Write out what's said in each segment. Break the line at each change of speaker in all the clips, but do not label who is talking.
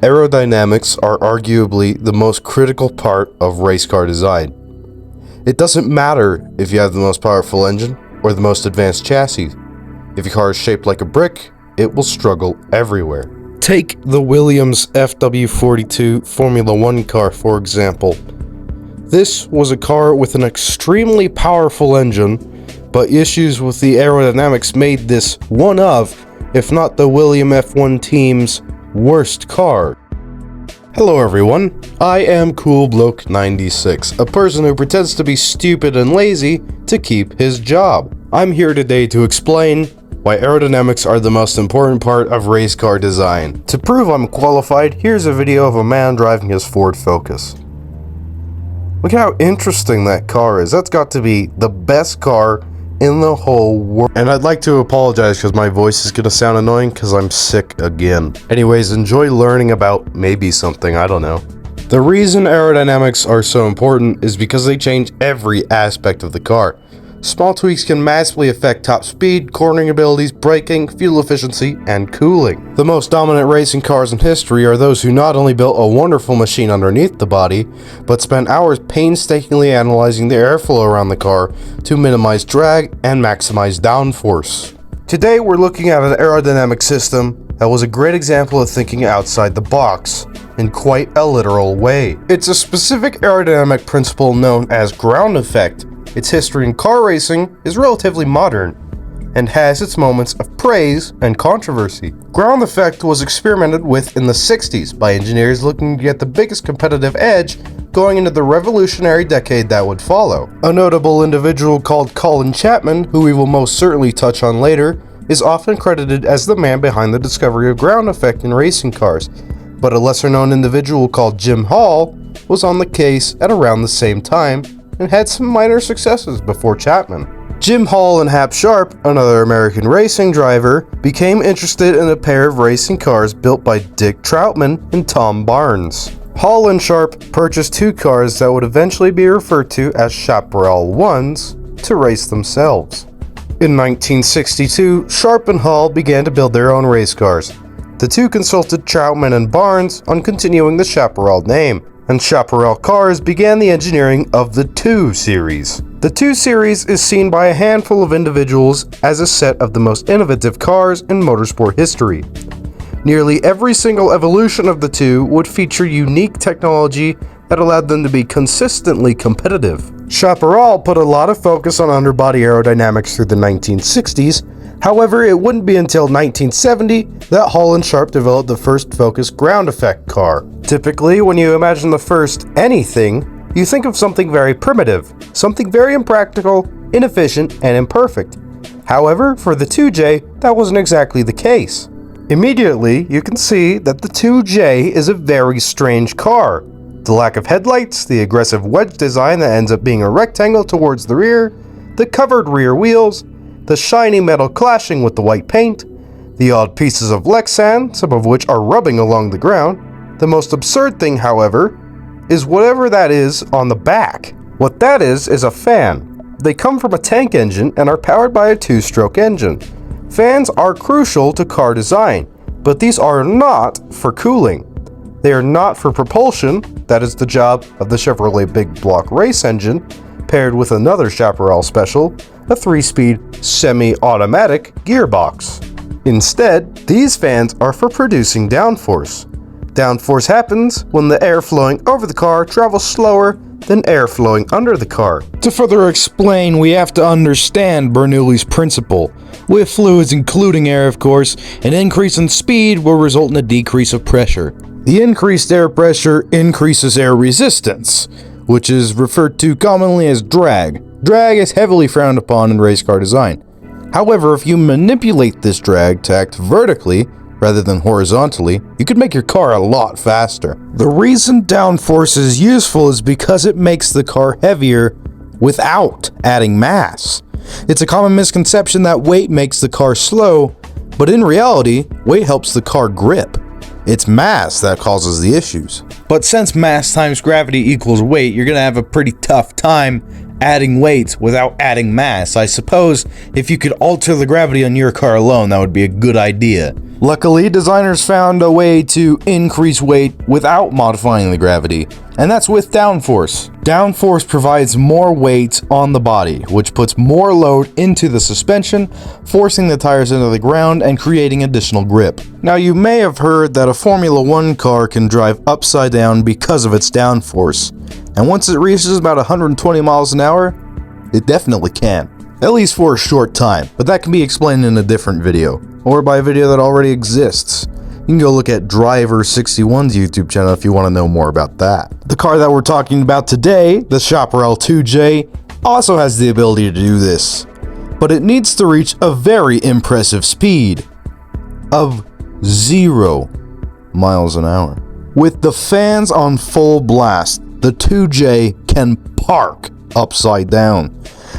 Aerodynamics are arguably the most critical part of race car design. It doesn't matter if you have the most powerful engine or the most advanced chassis. If your car is shaped like a brick, it will struggle everywhere. Take the Williams FW42 Formula One car, for example. This was a car with an extremely powerful engine, but issues with the aerodynamics made this one of, if not the Williams F1 team's, worst car. Hello everyone, I am CoolBloke96, a person who pretends to be stupid and lazy to keep his job. I'm here today to explain why aerodynamics are the most important part of race car design. To prove I'm qualified, here's a video of a man driving his Ford Focus. Look how interesting that car is. That's got to be the best car in the whole world. And I'd like to apologize because my voice is gonna sound annoying because I'm sick again. Anyways, enjoy learning about maybe something, I don't know. The reason aerodynamics are so important is because they change every aspect of the car. Small tweaks can massively affect top speed, cornering abilities, braking, fuel efficiency, and cooling. The most dominant racing cars in history are those who not only built a wonderful machine underneath the body, but spent hours painstakingly analyzing the airflow around the car to minimize drag and maximize downforce. Today we're looking at an aerodynamic system that was a great example of thinking outside the box in quite a literal way. It's a specific aerodynamic principle known as ground effect. Its history in car racing is relatively modern and has its moments of praise and controversy. Ground effect was experimented with in the 60s by engineers looking to get the biggest competitive edge going into the revolutionary decade that would follow. A notable individual called Colin Chapman, who we will most certainly touch on later, is often credited as the man behind the discovery of ground effect in racing cars, but a lesser-known individual called Jim Hall was on the case at around the same time and had some minor successes before Chapman. Jim Hall and Hap Sharp, another American racing driver, became interested in a pair of racing cars built by Dick Troutman and Tom Barnes. Hall and Sharp purchased two cars that would eventually be referred to as Chaparral 1s to race themselves. In 1962, Sharp and Hall began to build their own race cars. The two consulted Troutman and Barnes on continuing the Chaparral name, and Chaparral cars began the engineering of the 2 Series. The 2 Series is seen by a handful of individuals as a set of the most innovative cars in motorsport history. Nearly every single evolution of the 2 would feature unique technology that allowed them to be consistently competitive. Chaparral put a lot of focus on underbody aerodynamics through the 1960s. However, it wouldn't be until 1970 that Hall and Sharp developed the first Focus ground effect car. Typically, when you imagine the first anything, you think of something very primitive, something very impractical, inefficient, and imperfect. However, for the 2J, that wasn't exactly the case. Immediately, you can see that the 2J is a very strange car. The lack of headlights, the aggressive wedge design that ends up being a rectangle towards the rear, the covered rear wheels, the shiny metal clashing with the white paint, the odd pieces of Lexan, some of which are rubbing along the ground. The most absurd thing, however, is whatever that is on the back. What that is a fan. They come from a tank engine and are powered by a 2-stroke engine. Fans are crucial to car design, but these are not for cooling. They are not for propulsion. That is the job of the Chevrolet Big Block race engine, paired with another Chaparral special, a 3-speed semi-automatic gearbox. Instead, these fans are for producing downforce. Downforce happens when the air flowing over the car travels slower than air flowing under the car. To further explain, we have to understand Bernoulli's principle. With fluids, including air of course, an increase in speed will result in a decrease of pressure. The increased air pressure increases air resistance, which is referred to commonly as drag. Drag is heavily frowned upon in race car design. However, if you manipulate this drag to act vertically rather than horizontally, you could make your car a lot faster. The reason downforce is useful is because it makes the car heavier without adding mass. It's a common misconception that weight makes the car slow, but in reality, weight helps the car grip. It's mass that causes the issues. But since mass times gravity equals weight, you're gonna have a pretty tough time
adding weight without adding mass. I suppose if you could alter the gravity on your car alone, that would be a good idea. Luckily, designers found a way to increase weight without modifying the gravity, and that's with downforce. Downforce provides more weight on the body, which puts more load into the suspension, forcing the tires into the ground and creating additional grip. Now, you may have heard that a Formula 1 car can drive upside down because of its downforce, and once it reaches about 120 miles an hour, it definitely can. At least for a short time, but that can be explained in a different video, or by a video that already exists. You can go look at Driver61's YouTube channel if you want to know more about that. The car that we're talking about today, the Chaparral 2J, also has the ability to do this, but it needs to reach a very impressive speed of 0 miles an hour. With the fans on full blast, the 2J can park upside down,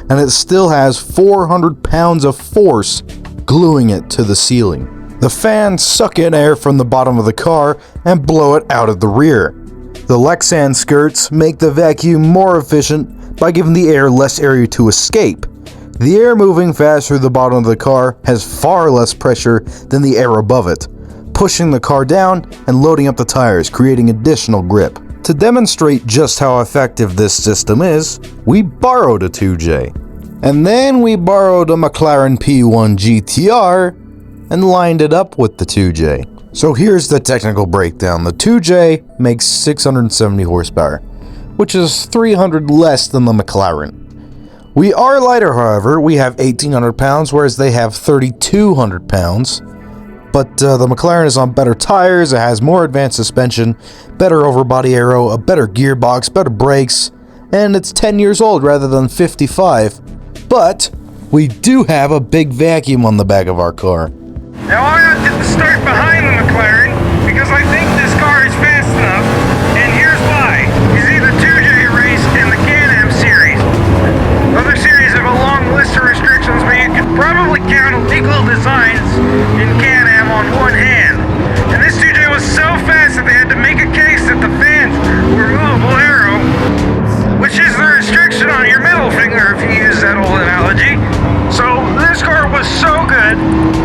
and it still has 400 pounds of force gluing it to the ceiling. The fans suck in air from the bottom of the car and blow it out of the rear. The Lexan skirts make the vacuum more efficient by giving the air less area to escape. The air moving fast through the bottom of the car has far less pressure than the air above it, pushing the car down and loading up the tires, creating additional grip. To demonstrate just how effective this system is, we borrowed a 2J. And then we borrowed a McLaren P1 GTR and lined it up with the 2J. So here's the technical breakdown. The 2J makes 670 horsepower, which is 300 less than the McLaren. We are lighter, however. We have 1,800 pounds, whereas they have 3,200 pounds. But the McLaren is on better tires, it has more advanced suspension, better overbody aero, a better gearbox, better brakes, and it's 10 years old rather than 55. But we do have a big vacuum on the back of our car.
Now I opted to start behind the McLaren because I think this car is fast enough, and here's why. You see the 2J race and the Can-Am series. Other series have a long list of restrictions, but you could probably count illegal designs in Can-Am on one hand. And this 2J was so fast that they had to make a case that the fans were movable aero, which is the restriction on your middle finger if you use that old analogy. So this car was so good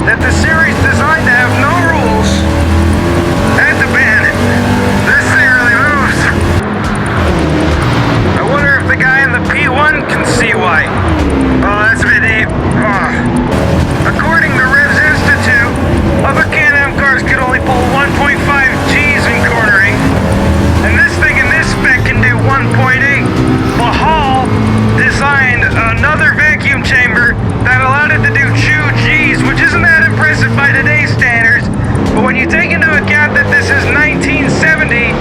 that the series designed to have no rules had to ban it. This thing really moves. I wonder if the guy in the P1 can see why. Oh, that's a bit deep. Oh. According to Revs Institute, other Can-Am cars could only pull 1.5 Gs in cornering, and this thing in this spec can do 1.8. Mahal designed another vacuum chamber that allowed it to do 2 Gs, which isn't that impressive by today's standards, but when you take into account that this is 1970,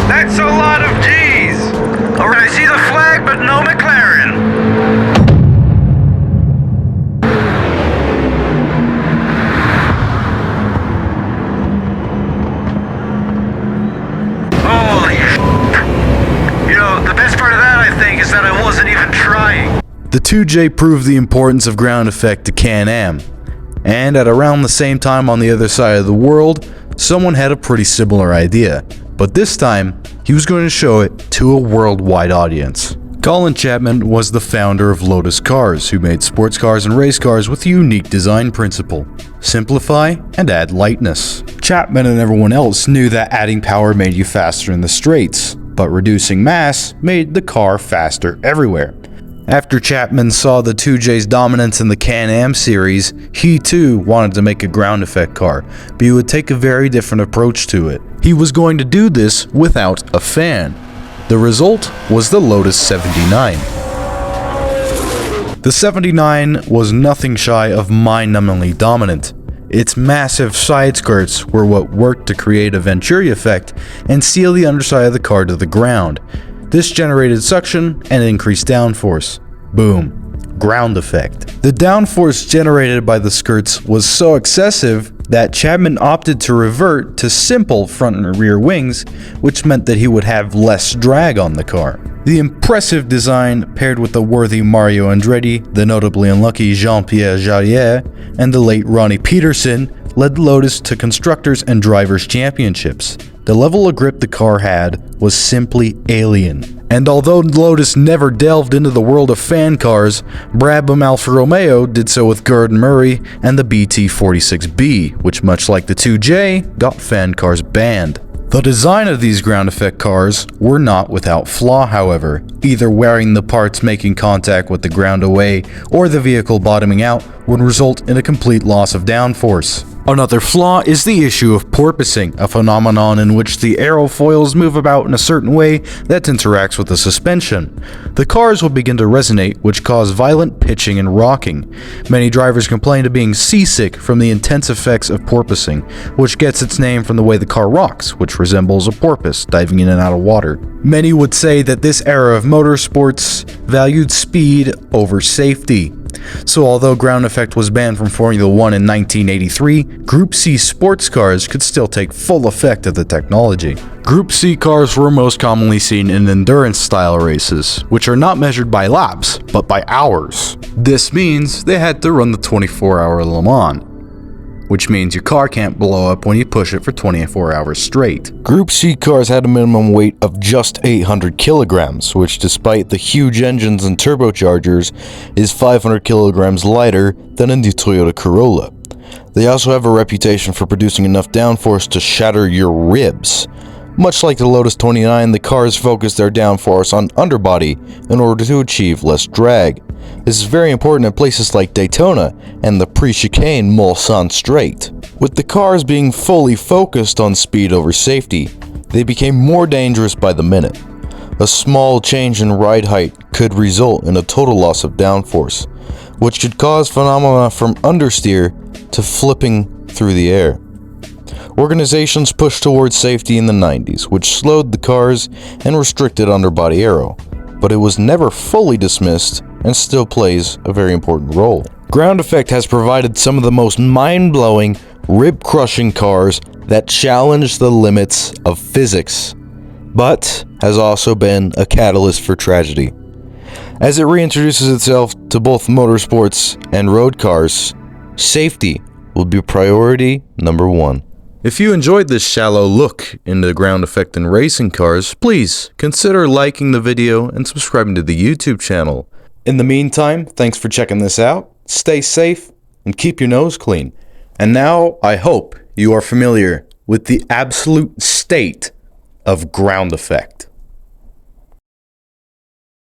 that's a lot of Gs. Alright, I see the flag, but no McLaren. Holy You know, the best part of that, I think, is that I wasn't even trying.
The 2J proved the importance of ground effect to Can-Am, and at around the same time on the other side of the world, someone had a pretty similar idea, but this time, he was going to show it to a worldwide audience. Colin Chapman was the founder of Lotus Cars, who made sports cars and race cars with a unique design principle: simplify and add lightness. Chapman and everyone else knew that adding power made you faster in the straights, but reducing mass made the car faster everywhere. After Chapman saw the 2J's dominance in the Can-Am series, he too wanted to make a ground effect car, but he would take a very different approach to it. He was going to do this without a fan. The result was the Lotus 79. The 79 was nothing shy of mind-numbingly dominant. Its massive side skirts were what worked to create a Venturi effect and seal the underside of the car to the ground. This generated suction and increased downforce. Boom. Ground effect. The downforce generated by the skirts was so excessive that Chapman opted to revert to simple front and rear wings, which meant that he would have less drag on the car. The impressive design, paired with the worthy Mario Andretti, the notably unlucky Jean-Pierre Jarier, and the late Ronnie Peterson, led Lotus to Constructors and Drivers Championships. The level of grip the car had was simply alien, And although Lotus never delved into the world of fan cars, Brabham Alfa Romeo did so with Gordon Murray and the BT46B, which much like the 2J, got fan cars banned. The design of these ground effect cars were not without flaw, however. Either wearing the parts making contact with the ground away or the vehicle bottoming out would result in a complete loss of downforce. Another flaw is the issue of porpoising, a phenomenon in which the aerofoils move about in a certain way that interacts with the suspension. The cars will begin to resonate, which cause violent pitching and rocking. Many drivers complain of being seasick from the intense effects of porpoising, which gets its name from the way the car rocks, which resembles a porpoise diving in and out of water. Many would say that this era of motorsports valued speed over safety. So although ground effect was banned from Formula 1 in 1983, Group C sports cars could still take full effect of the technology. Group C cars were most commonly seen in endurance-style races, which are not measured by laps, but by hours. This means they had to run the 24-hour Le Mans, which means your car can't blow up when you push it for 24 hours straight. Group C cars had a minimum weight of just 800 kilograms, which despite the huge engines and turbochargers, is 500 kilograms lighter than a new Toyota Corolla. They also have a reputation for producing enough downforce to shatter your ribs. Much like the Lotus 29, the cars focus their downforce on underbody in order to achieve less drag. This is very important at places like Daytona and the pre-chicane Mulsanne Straight. With the cars being fully focused on speed over safety, they became more dangerous by the minute. A small change in ride height could result in a total loss of downforce, which could cause phenomena from understeer to flipping through the air. Organizations pushed towards safety in the 90s, which slowed the cars and restricted underbody aero, but it was never fully dismissed and still plays a very important role. Ground effect has provided some of the most mind-blowing, rib-crushing cars that challenge the limits of physics, but has also been a catalyst for tragedy. As it reintroduces itself to both motorsports and road cars, safety will be priority number one. If you enjoyed this shallow look into ground effect in racing cars, please consider liking the video and subscribing to the YouTube channel. In the meantime, thanks for checking this out, stay safe, and keep your nose clean. And now, I hope you are familiar with the absolute state of ground effect.